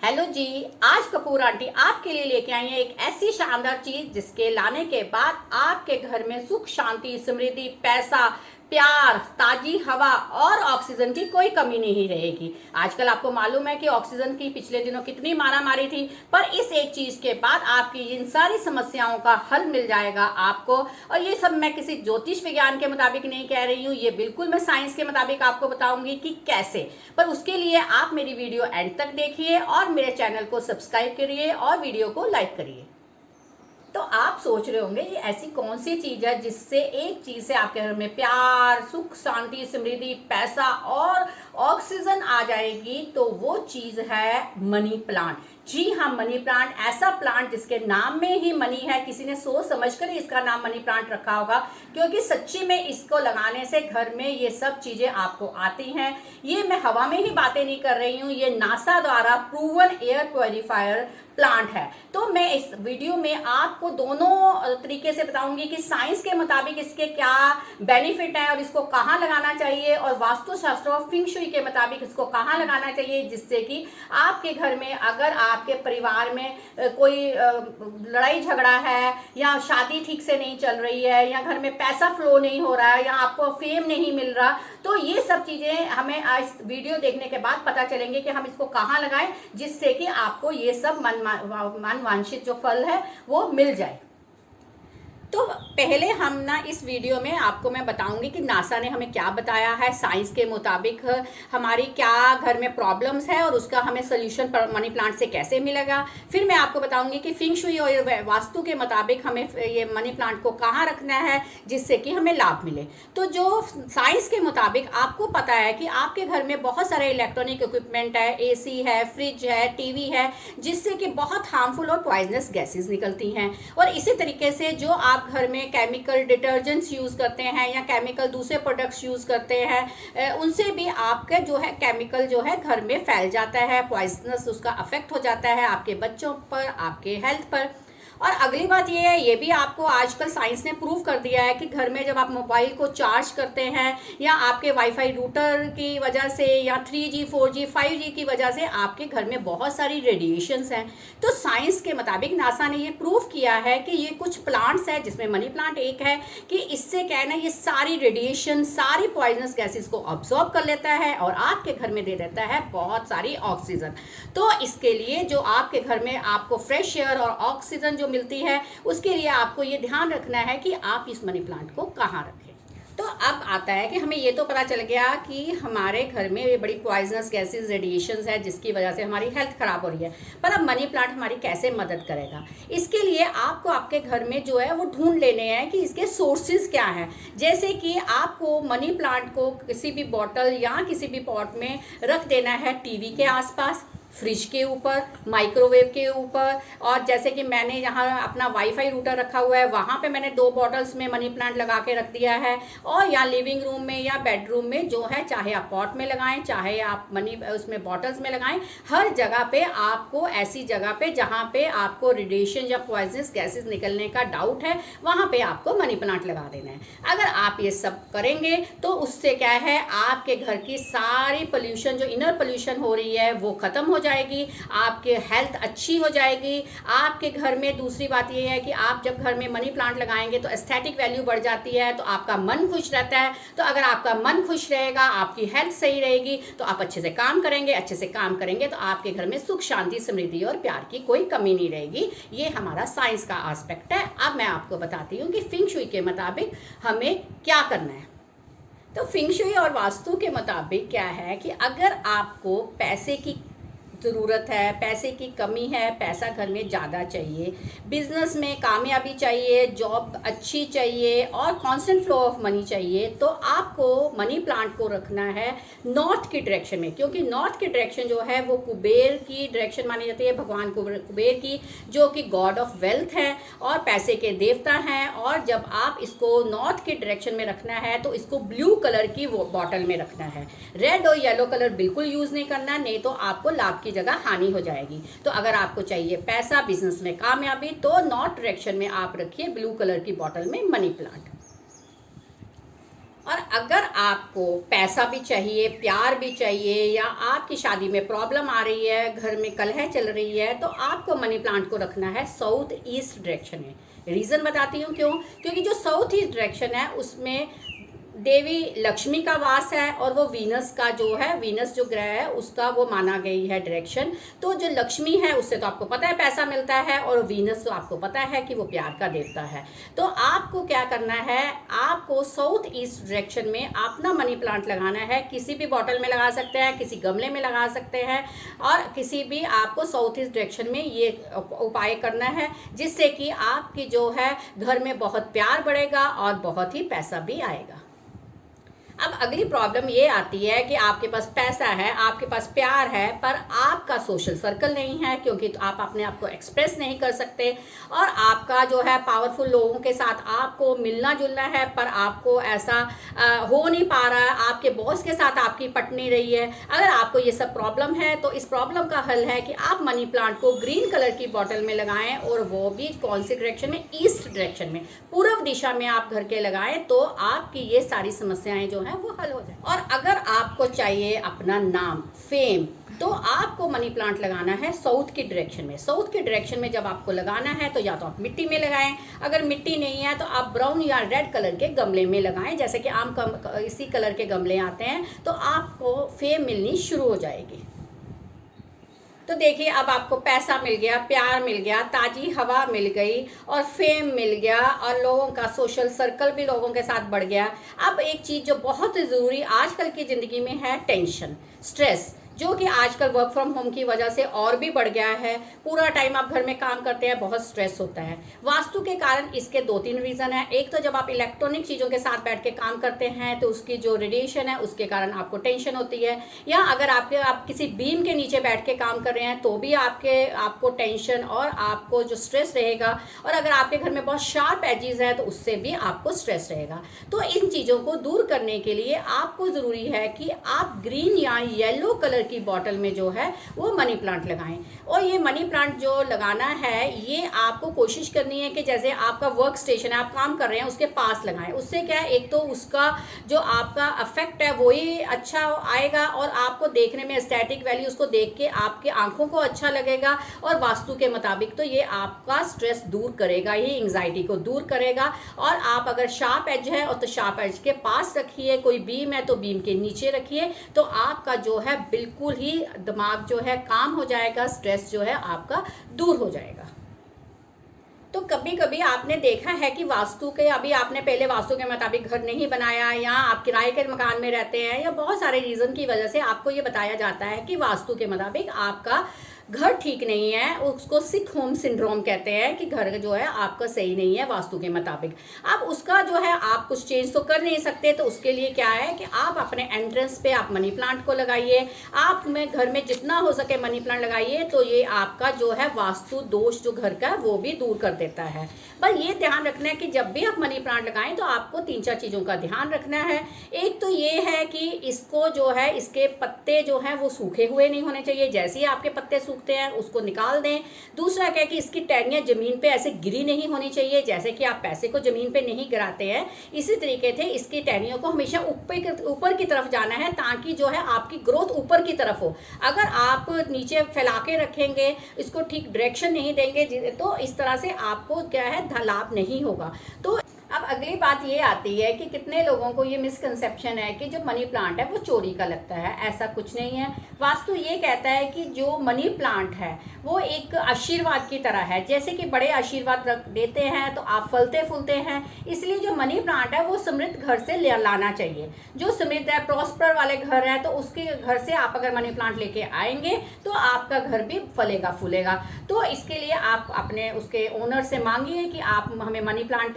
Hello जी। आज Kapoor aunty आपके लिए लेके आई है एक ऐसी शानदार चीज जिसके लाने के बाद आपके घर में सुख शांति समृद्धि पैसा प्यार ताजी हवा और ऑक्सीजन की कोई कमी नहीं रहेगी। आजकल आपको मालूम है कि ऑक्सीजन की पिछले दिनों कितनी मारामारी थी, पर इस एक चीज के बाद आपकी इन सारी समस्याओं का हल मिल जाएगा आपको। और ये सब मैं किसी ज्योतिष विज्ञान के मुताबिक नहीं कह रही हूँ, ये बिल्कुल मैं साइंस के मुताबिक आपको बताऊंगी कि कैसे। पर उसके लिए आप मेरी वीडियो एंड तक देखिए और मेरे चैनल को सब्सक्राइब करिए और वीडियो को लाइक करिए। तो आप सोच रहे होंगे ये ऐसी कौन सी चीज है जिससे एक चीज से आपके घर में प्यार सुख शांति समृद्धि पैसा और ऑक्सीजन आ जाएगी। तो वो चीज है मनी प्लांट। जी हाँ, मनी प्लांट, ऐसा प्लांट जिसके नाम में ही मनी है। किसी ने सोच समझकर इसका नाम मनी प्लांट रखा होगा, क्योंकि सच्ची में इसको लगाने से घर में ये सब चीजें आपको आती हैं। ये मैं हवा में ही बातें नहीं कर रही हूँ, ये नासा द्वारा प्रूवन एयर प्योरीफायर प्लांट है। तो मैं इस वीडियो में आपको दोनों तरीके से बताऊंगी कि साइंस के मुताबिक इसके क्या बेनिफिट है और इसको कहाँ लगाना चाहिए, और वास्तुशास्त्र और फिंग शुई के मुताबिक इसको कहाँ लगाना चाहिए, जिससे कि आपके घर में अगर आपके परिवार में कोई लड़ाई झगड़ा है या शादी ठीक से नहीं चल रही है या घर में पैसा फ्लो नहीं हो रहा है या आपको फेम नहीं मिल रहा, तो ये सब चीजें हमें आज वीडियो देखने के बाद पता चलेंगे कि हम इसको कहाँ लगाएं, जिससे कि आपको ये सब मन वांछित जो फल है वो मिल जाए। तो पहले हम ना इस वीडियो में आपको मैं बताऊंगी कि नासा ने हमें क्या बताया है, साइंस के मुताबिक हमारी क्या घर में प्रॉब्लम्स है और उसका हमें सोल्यूशन मनी प्लांट से कैसे मिलेगा। फिर मैं आपको बताऊंगी कि फिंग शुई और वास्तु के मुताबिक हमें ये मनी प्लांट को कहाँ रखना है जिससे कि हमें लाभ मिले। तो जो साइंस के मुताबिक आपको पता है कि आपके घर में बहुत सारे इलेक्ट्रॉनिक इक्विपमेंट है, AC है, फ्रिज है, TV है, जिससे कि बहुत हार्मफुल और पॉइजनस गैसेज निकलती हैं। और इसी तरीके से जो आप घर में केमिकल डिटर्जेंट्स यूज़ करते हैं या केमिकल दूसरे प्रोडक्ट्स यूज़ करते हैं, उनसे भी आपका जो है केमिकल जो है घर में फैल जाता है, पॉइजनस उसका अफेक्ट हो जाता है आपके बच्चों पर, आपके हेल्थ पर। और अगली बात ये है, ये भी आपको आजकल साइंस ने प्रूव कर दिया है कि घर में जब आप मोबाइल को चार्ज करते हैं या आपके वाईफाई रूटर की वजह से या 3G 4G 5G की वजह से आपके घर में बहुत सारी रेडिएशंस हैं। तो साइंस के मुताबिक नासा ने ये प्रूव किया है कि ये कुछ प्लांट्स है जिसमें मनी प्लांट एक है कि इससे क्या है ना, ये सारी रेडिएशन सारी पॉइजनस गैसेस को अब्सॉर्ब कर लेता है और आपके घर में दे देता है बहुत सारी ऑक्सीजन। तो इसके लिए जो आपके घर में आपको फ्रेश एयर और ऑक्सीजन मिलती है, उसके लिए आपको ये ध्यान रखना है कि आप इस मनी प्लांट को कहाँ रखें। तो अब आता है कि हमें ये तो पता चल गया कि हमारे घर में ये बड़ी पॉइजनस गैसेस रेडिएशंस है जिसकी वजह से हमारी हेल्थ खराब हो रही है, पर अब मनी प्लांट हमारी कैसे मदद करेगा। इसके लिए आपको आपके घर में जो है वो ढूंढ लेने हैं कि इसके सोर्सेज क्या हैं। जैसे कि आपको मनी प्लांट को किसी भी बॉटल या किसी भी पॉट में रख देना है TV के आसपास, फ्रिज के ऊपर, माइक्रोवेव के ऊपर। और जैसे कि मैंने यहाँ अपना वाईफाई रूटर रखा हुआ है, वहाँ पे मैंने 2 बॉटल्स में मनी प्लांट लगा के रख दिया है। और या लिविंग रूम में या बेडरूम में जो है, चाहे आप पॉट में लगाएं चाहे आप उसमें बॉटल्स में लगाएं, हर जगह पे आपको ऐसी जगह पे जहाँ पे आपको रेडिएशन या पॉइजनस गैसेस निकलने का डाउट है, वहाँ पे आपको मनी प्लांट लगा देना है। अगर आप ये सब करेंगे तो उससे क्या है, आपके घर की सारी पोल्यूशन जो इनर पोल्यूशन हो रही है वो खत्म हो जाएगी, आपके हेल्थ अच्छी हो जाएगी। आपके घर में दूसरी बात ये है कि आप जब घर में मनी प्लांट लगाएंगे तो एस्थेटिक वैल्यू बढ़ जाती है, तो आपका मन खुश रहता है। तो अगर आपका मन खुश रहेगा, आपकी हेल्थ सही रहेगी, तो आप अच्छे से काम करेंगे, अच्छे से काम करेंगे तो आपके घर में सुख शांति समृद्धि और प्यार की कोई कमी नहीं रहेगी। ये हमारा साइंस का एस्पेक्ट है। अब मैं आपको बताती हूँ कि फिंग शुई के मुताबिक हमें क्या करना है। तो फिंग शुई और वास्तु के मुताबिक क्या है कि अगर आपको पैसे की ज़रूरत है, पैसे की कमी है, पैसा घर में ज़्यादा चाहिए, बिजनेस में कामयाबी चाहिए, जॉब अच्छी चाहिए और कांस्टेंट फ्लो ऑफ मनी चाहिए, तो आपको मनी प्लांट को रखना है नॉर्थ की डायरेक्शन में। क्योंकि नॉर्थ की डायरेक्शन जो है वो कुबेर की डायरेक्शन मानी जाती है, भगवान कुबेर की, जो कि गॉड ऑफ वेल्थ है और पैसे के देवता हैं। और जब आप इसको नॉर्थ की डायरेक्शन में रखना है तो इसको ब्लू कलर की वो बॉटल में रखना है। रेड और येलो कलर बिल्कुल यूज़ नहीं करना, नहीं तो आपको लाभ की जगह हानि हो जाएगी। तो अगर आपको चाहिए पैसा, बिजनेस में कामयाबी, तो नॉर्थ डायरेक्शन में आप रखिए ब्लू कलर की बॉटल में मनी प्लांट। और अगर आपको पैसा भी चाहिए, प्यार भी चाहिए, या आपकी शादी में प्रॉब्लम आ रही है, घर में कलह चल रही है, तो आपको मनी प्लांट को रखना है साउथ ईस्ट डायरेक्शन में। रीज़न बताती हूँ क्यों। क्योंकि जो साउथ ईस्ट डायरेक्शन है उसमें देवी लक्ष्मी का वास है, और वो वीनस का जो है, वीनस जो ग्रह है उसका वो माना गई है डायरेक्शन। तो जो लक्ष्मी है उससे तो आपको पता है पैसा मिलता है, और वीनस तो आपको पता है कि वो प्यार का देवता है। तो आपको क्या करना है, आपको साउथ ईस्ट डायरेक्शन में अपना मनी प्लांट लगाना है। किसी भी बॉटल में लगा सकते हैं, किसी गमले में लगा सकते हैं, और किसी भी आपको साउथ ईस्ट डायरेक्शन में ये उपाय करना है, जिससे कि आपकी जो है घर में बहुत प्यार बढ़ेगा और बहुत ही पैसा भी आएगा। अब अगली प्रॉब्लम ये आती है कि आपके पास पैसा है, आपके पास प्यार है, पर आपका सोशल सर्कल नहीं है, क्योंकि तो आप अपने आप को एक्सप्रेस नहीं कर सकते, और आपका जो है पावरफुल लोगों के साथ आपको मिलना जुलना है, पर आपको ऐसा हो नहीं पा रहा है, आपके बॉस के साथ आपकी पट नहीं रही है। अगर आपको ये सब प्रॉब्लम है तो इस प्रॉब्लम का हल है कि आप मनी प्लांट को ग्रीन कलर की बॉटल में लगाएं, और वो भी कौन सी डायरेक्शन में, ईस्ट डायरेक्शन में, पूर्व दिशा में आप घर के लगाएं, तो आपकी ये सारी समस्याएं जो है वो हल हो जाए। और अगर आपको चाहिए अपना नाम, फेम, तो आपको मनी प्लांट लगाना है साउथ की डायरेक्शन में। साउथ की डायरेक्शन में जब आपको लगाना है तो या तो आप मिट्टी में लगाएं, अगर मिट्टी नहीं है तो आप ब्राउन या रेड कलर के गमले में लगाएं, जैसे कि आम इसी कलर के गमले आते हैं, तो आपको फेम मिलनी शुरू हो जाएगी। तो देखिए, अब आपको पैसा मिल गया, प्यार मिल गया, ताज़ी हवा मिल गई, और फेम मिल गया, और लोगों का सोशल सर्कल भी लोगों के साथ बढ़ गया। अब एक चीज़ जो बहुत ज़रूरी आजकल की ज़िंदगी में है, टेंशन, स्ट्रेस, जो कि आजकल वर्क फ्रॉम होम की वजह से और भी बढ़ गया है। पूरा टाइम आप घर में काम करते हैं, बहुत स्ट्रेस होता है। वास्तु के कारण इसके 2-3 रीज़न है। एक तो जब आप इलेक्ट्रॉनिक चीज़ों के साथ बैठ के काम करते हैं तो उसकी जो रेडिएशन है उसके कारण आपको टेंशन होती है, या अगर आप किसी बीम के नीचे बैठ के काम कर रहे हैं तो भी आपको टेंशन और आपको जो स्ट्रेस रहेगा, और अगर आपके घर में बहुत शार्प एजेस हैं तो उससे भी आपको स्ट्रेस रहेगा। तो इन चीज़ों को दूर करने के लिए आपको ज़रूरी है कि आप ग्रीन या येलो कलर की बॉटल में जो है वो मनी प्लांट लगाएं। और ये मनी प्लांट जो लगाना है, ये आपको कोशिश करनी है कि जैसे आपका वर्क स्टेशन है, आप काम कर रहे हैं, उसके पास लगाएं। उससे क्या है, एक तो उसका जो आपका इफेक्ट है वो ही अच्छा आएगा, और आपको देखने में एस्थेटिक वैल्यू, उसको देख के आपके आंखों को अच्छा लगेगा, और वास्तु के मुताबिक तो ये आपका स्ट्रेस दूर करेगा, ये एंग्जाइटी को दूर करेगा। और आप अगर शार्प एज है और तो शार्प एज के पास रखिए, कोई बीम है तो बीम के नीचे रखिए, तो आपका जो है बिल्कुल ही दिमाग जो है काम हो जाएगा, स्ट्रेस जो है आपका दूर हो जाएगा। तो कभी कभी आपने देखा है कि वास्तु के, अभी आपने पहले वास्तु के मुताबिक घर नहीं बनाया, या आप किराए के मकान में रहते हैं, या बहुत सारे रीज़न की वजह से आपको ये बताया जाता है कि वास्तु के मुताबिक आपका घर ठीक नहीं है, उसको सिक होम सिंड्रोम कहते हैं, कि घर जो है आपका सही नहीं है वास्तु के मुताबिक। अब उसका जो है आप कुछ चेंज तो कर नहीं सकते, तो उसके लिए क्या है कि आप अपने एंट्रेंस पे आप मनी प्लांट को लगाइए। आप में घर में जितना हो सके मनी प्लांट लगाइए, तो ये आपका जो है वास्तु दोष जो घर का वो भी दूर कर देता है। पर ये ध्यान रखना है कि जब भी आप मनी प्लांट लगाएं तो आपको 3-4 चीज़ों का ध्यान रखना है। एक तो ये है कि इसको जो है, इसके पत्ते जो हैं वो सूखे हुए नहीं होने चाहिए, जैसे ही आपके पत्ते सूखते हैं उसको निकाल दें। दूसरा क्या है कि इसकी टहनियाँ ज़मीन पे ऐसे गिरी नहीं होनी चाहिए, जैसे कि आप पैसे को ज़मीन पे नहीं गिराते हैं, इसी तरीके से इसकी टहनियों को हमेशा ऊपर की तरफ जाना है, ताकि जो है आपकी ग्रोथ ऊपर की तरफ हो। अगर आप नीचे फैला के रखेंगे, इसको ठीक डायरेक्शन नहीं देंगे, तो इस तरह से आपको क्या है लाभ नहीं होगा। तो अब अगली बात ये आती है कि कितने लोगों को ये मिसकंसेप्शन है कि जो मनी प्लांट है वो चोरी का लगता है। ऐसा कुछ नहीं है। वास्तु ये कहता है कि जो मनी प्लांट है वो एक आशीर्वाद की तरह है, जैसे कि बड़े आशीर्वाद रख देते हैं तो आप फलते फूलते हैं। इसलिए जो मनी प्लांट है वो समृद्ध घर से लाना चाहिए। जो समृद्ध है, प्रॉस्पर वाले घर है, तो उसके घर से आप अगर मनी प्लांट लेके आएंगे तो आपका घर भी फलेगा फूलेगा। तो इसके लिए आप अपने उसके ओनर से मांगिए कि आप हमें मनी प्लांट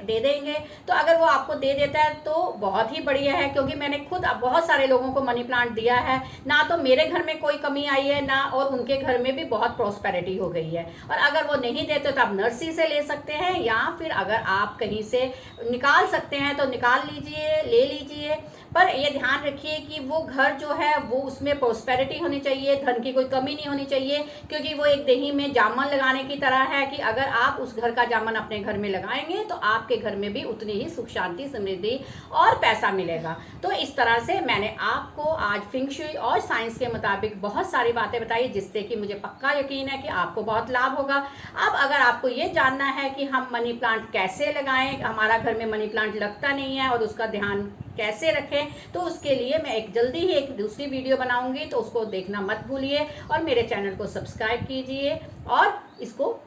दे देंगे। तो अगर वो आपको दे देता है तो बहुत ही बढ़िया है, क्योंकि मैंने खुद बहुत सारे लोगों को मनी प्लांट दिया है, ना तो मेरे घर में कोई कमी आई है ना, और उनके घर में भी बहुत प्रॉस्पेरिटी हो गई है। और अगर वो नहीं देते तो आप नर्सरी से ले सकते हैं, या फिर अगर आप कहीं से निकाल सकते हैं तो निकाल लीजिए, ले लीजिए। पर ये ध्यान रखिए कि वो घर जो है वो उसमें प्रोस्पेरिटी होनी चाहिए, धन की कोई कमी नहीं होनी चाहिए, क्योंकि वो एक दही में जामन लगाने की तरह है कि अगर आप उस घर का जामन अपने घर में लगाएंगे तो आपके घर में भी उतनी ही सुख शांति समृद्धि और पैसा मिलेगा। तो इस तरह से मैंने आपको आज फिंग शुई और साइंस के मुताबिक बहुत सारी बातें बताई, जिससे कि मुझे पक्का यकीन है कि आपको बहुत लाभ होगा। अब अगर आपको ये जानना है कि हम मनी प्लांट कैसे लगाएं, हमारा घर में मनी प्लांट लगता नहीं है और उसका ध्यान कैसे रखें, तो उसके लिए मैं एक जल्दी ही एक दूसरी वीडियो बनाऊंगी, तो उसको देखना मत भूलिए और मेरे चैनल को सब्सक्राइब कीजिए और इसको